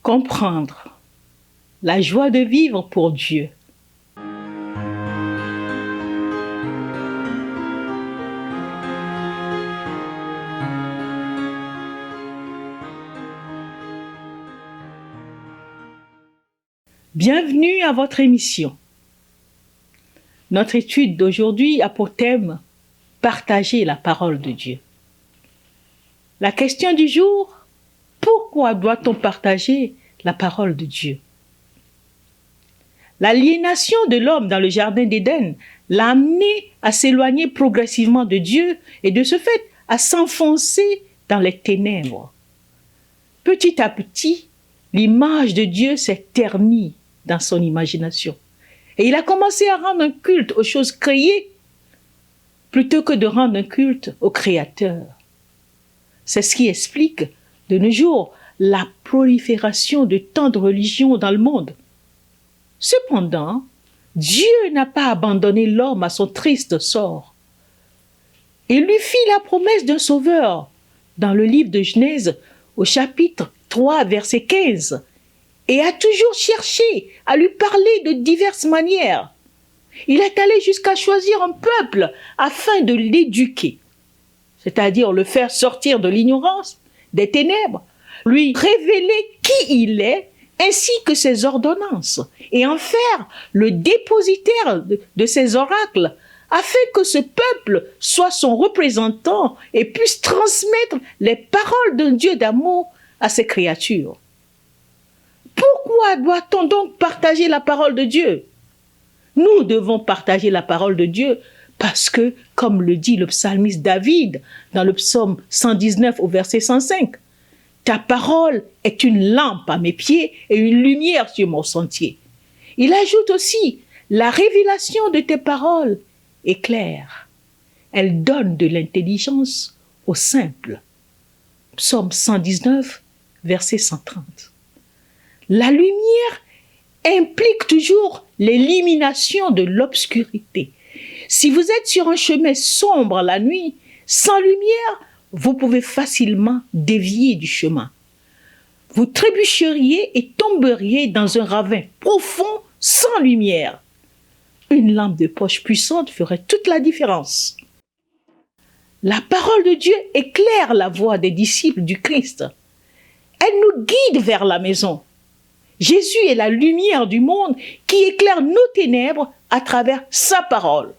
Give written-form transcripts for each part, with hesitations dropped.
Comprendre la joie de vivre pour Dieu. Bienvenue à votre émission. Notre étude d'aujourd'hui a pour thème « Partager la parole de Dieu ». La question du jour, pourquoi doit-on partager la parole de Dieu? L'aliénation de l'homme dans le jardin d'Éden l'a amené à s'éloigner progressivement de Dieu et de ce fait à s'enfoncer dans les ténèbres. Petit à petit, l'image de Dieu s'est ternie dans son imagination. Et il a commencé à rendre un culte aux choses créées plutôt que de rendre un culte au Créateur. C'est ce qui explique, de nos jours, la prolifération de tant de religions dans le monde. Cependant, Dieu n'a pas abandonné l'homme à son triste sort. Il lui fit la promesse d'un sauveur dans le livre de Genèse au chapitre 3, verset 15, et a toujours cherché à lui parler de diverses manières. Il est allé jusqu'à choisir un peuple afin de l'éduquer, c'est-à-dire le faire sortir de l'ignorance, des ténèbres, lui révéler qui il est, ainsi que ses ordonnances, et en faire le dépositaire de ses oracles, afin que ce peuple soit son représentant et puisse transmettre les paroles d'un Dieu d'amour à ses créatures. Pourquoi doit-on donc partager la parole de Dieu? Nous devons partager la parole de Dieu parce que, comme le dit le psalmiste David dans le psaume 119 au verset 105, « Ta parole est une lampe à mes pieds et une lumière sur mon sentier. » Il ajoute aussi, « La révélation de tes paroles est claire. Elle donne de l'intelligence aux simples. » Psaume 119, verset 130. La lumière implique toujours l'élimination de l'obscurité. Si vous êtes sur un chemin sombre la nuit, sans lumière, vous pouvez facilement dévier du chemin. Vous trébucheriez et tomberiez dans un ravin profond sans lumière. Une lampe de poche puissante ferait toute la différence. La parole de Dieu éclaire la voie des disciples du Christ. Elle nous guide vers la maison. Jésus est la lumière du monde qui éclaire nos ténèbres à travers sa parole.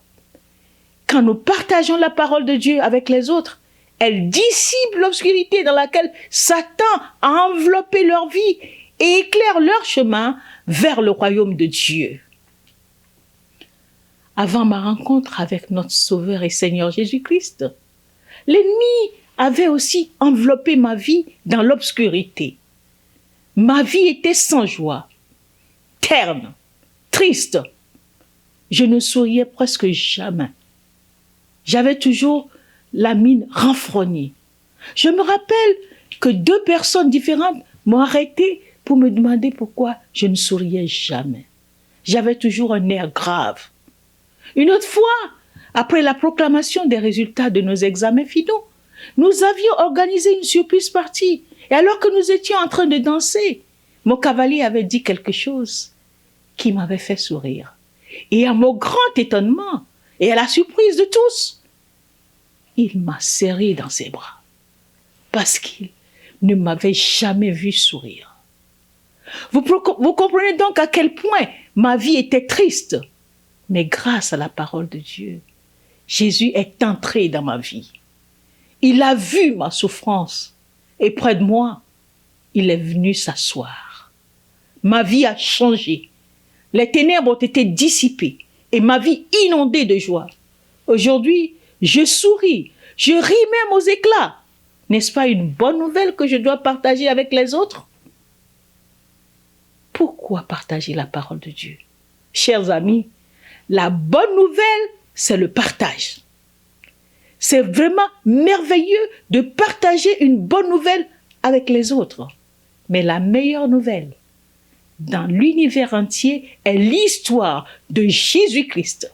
Quand nous partageons la parole de Dieu avec les autres, elle dissipe l'obscurité dans laquelle Satan a enveloppé leur vie et éclaire leur chemin vers le royaume de Dieu. Avant ma rencontre avec notre Sauveur et Seigneur Jésus-Christ, l'ennemi avait aussi enveloppé ma vie dans l'obscurité. Ma vie était sans joie, terne, triste. Je ne souriais presque jamais. J'avais toujours la mine renfrognée. Je me rappelle que 2 personnes différentes m'ont arrêté pour me demander pourquoi je ne souriais jamais. J'avais toujours un air grave. Une autre fois, après la proclamation des résultats de nos examens finaux, nous avions organisé une surprise party. Et alors que nous étions en train de danser, mon cavalier avait dit quelque chose qui m'avait fait sourire. Et à mon grand étonnement et à la surprise de tous, il m'a serré dans ses bras parce qu'il ne m'avait jamais vu sourire. Vous comprenez donc à quel point ma vie était triste. Mais grâce à la parole de Dieu, Jésus est entré dans ma vie. Il a vu ma souffrance et près de moi, il est venu s'asseoir. Ma vie a changé. Les ténèbres ont été dissipées et ma vie inondée de joie. Aujourd'hui, je souris, je ris même aux éclats. N'est-ce pas une bonne nouvelle que je dois partager avec les autres? Pourquoi partager la parole de Dieu? Chers amis, la bonne nouvelle, c'est le partage. C'est vraiment merveilleux de partager une bonne nouvelle avec les autres. Mais la meilleure nouvelle dans l'univers entier est l'histoire de Jésus-Christ.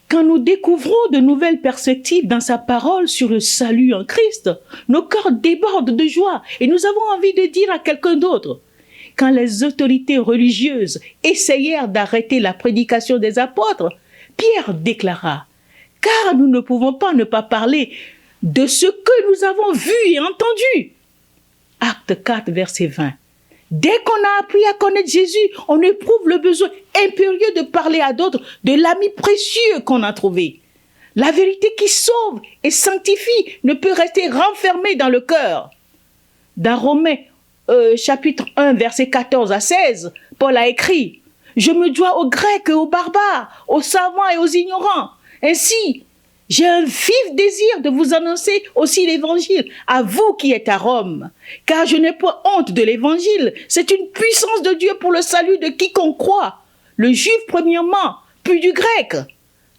Quand nous découvrons de nouvelles perspectives dans sa parole sur le salut en Christ, nos cœurs débordent de joie et nous avons envie de dire à quelqu'un d'autre: quand les autorités religieuses essayèrent d'arrêter la prédication des apôtres, Pierre déclara « Car nous ne pouvons pas ne pas parler de ce que nous avons vu et entendu. » Acte 4, verset 20. Dès qu'on a appris à connaître Jésus, on éprouve le besoin impérieux de parler à d'autres de l'ami précieux qu'on a trouvé. La vérité qui sauve et sanctifie ne peut rester renfermée dans le cœur. Dans Romains, chapitre 1, versets 14 à 16, Paul a écrit « Je me dois aux Grecs et aux barbares, aux savants et aux ignorants. Ainsi, j'ai un vif désir de vous annoncer aussi l'Évangile, à vous qui êtes à Rome. Car je n'ai pas honte de l'Évangile. C'est une puissance de Dieu pour le salut de quiconque croit. Le juif premièrement, puis du grec. »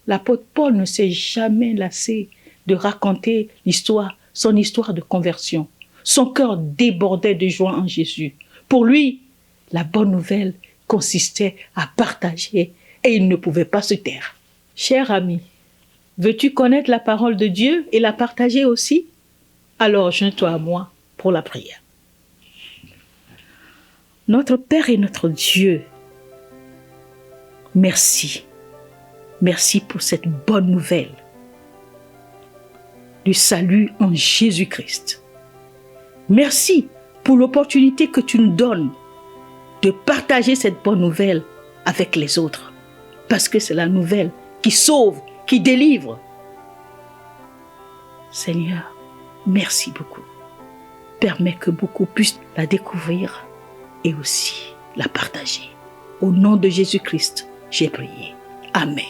L'apôtre Paul ne s'est jamais lassé de raconter son histoire de conversion. Son cœur débordait de joie en Jésus. Pour lui, la bonne nouvelle consistait à partager et il ne pouvait pas se taire. Cher ami, veux-tu connaître la parole de Dieu et la partager aussi? Alors joins-toi à moi pour la prière. Notre Père et notre Dieu, merci. Merci pour cette bonne nouvelle du salut en Jésus-Christ. Merci pour l'opportunité que tu nous donnes de partager cette bonne nouvelle avec les autres. Parce que c'est la nouvelle qui sauve, qui délivre. Seigneur, merci beaucoup. Permets que beaucoup puissent la découvrir et aussi la partager. Au nom de Jésus-Christ, j'ai prié. Amen.